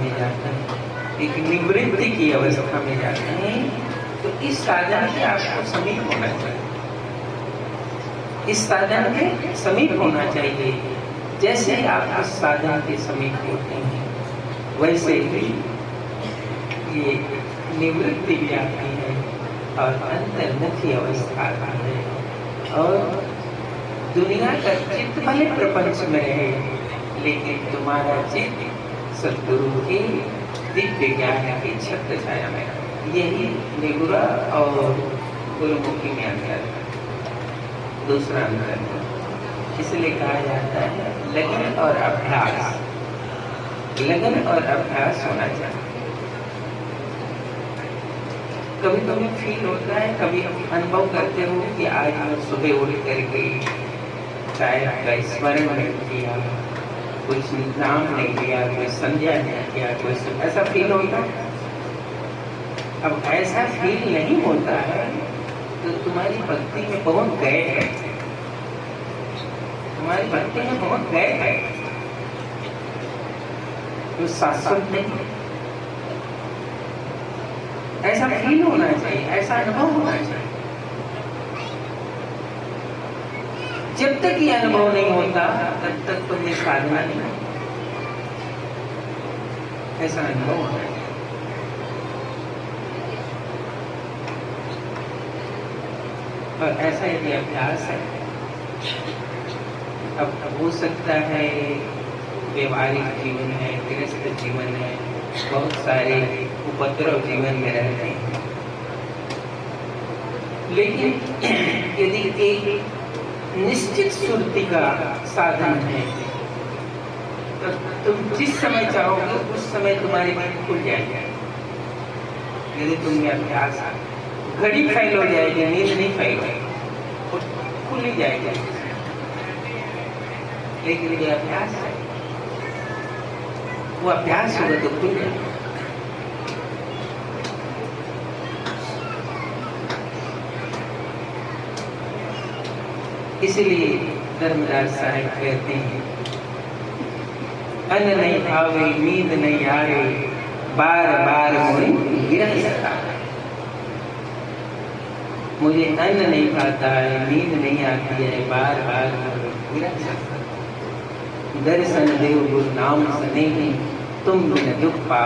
में जाते हैं, एक निवृत्ति की अवस्था में जाते हैं, तो इस साधन के आपको समीप होना चाहिए। इस साधन के समीप होना चाहिए। जैसे आप इस साधन के समीप होते हैं, वैसे ही ये निवृत्ति भी आती है और अंतर्मुखी अवस्था आती है। और दुनिया का चित्त भले प्रपंच में रहे, लेकिन तुम्हारा चित्त सद्गुरु के दिव्य ज्ञान की छत्र छाया में, यही निगुरा और गुरुमुखी में अंतर है। दूसरा अंतर इसलिए कहा जाता है लगन और अभ्यास। लगन और अभ्यास होना चाहिए। कभी कभी फील होता है, कभी अनुभव करते हो कि आज मैं सुबह उठ करके चाय का स्मरण नहीं किया, कुछ नाम नहीं लिया, कोई संध्या नहीं किया, कोई ऐसा फील होता है। अब ऐसा फील नहीं होता है तो तुम्हारी भक्ति में पहुंच गए हैं, तुम्हारी भक्ति में पहुंच गए हैं, तो शाश्वत नहीं। ऐसा फील होना चाहिए, ऐसा अनुभव होना चाहिए। जब तक ये अनुभव नहीं होता तब तक तो ये साधना नहीं होती। ऐसा अनुभव होना चाहिए। और ऐसा यदि अभ्यास है, अब हो सकता है व्यवहारिक जीवन है, गृहस्थ जीवन है, बहुत सारे उपद्रव जीवन में रहते हैं, लेकिन यदि एक निश्चित सुरति का साधन है तो तुम जिस समय चाहोगे उस समय तुम्हारी नींद खुल जाएगी। यदि तुम में अभ्यास है, घड़ी फैल हो जाएगी, नींद नहीं फैल होगी, खुल ही जाएगी। लेकिन ये अभ्यास है, वो अभ्यास होगा तो खुल जाएगा। इसलिए धर्मराज साहब कहते हैं, अन्न नहीं भावे नींद नहीं आए, बार बार मुझे विरह सता है। मुझे अन्न नहीं खाता है, नींद नहीं आती है, बार बार मुझे विरह सता है। दर्शन देव गुरु नाम स्नेही, तुम बिन दुख पा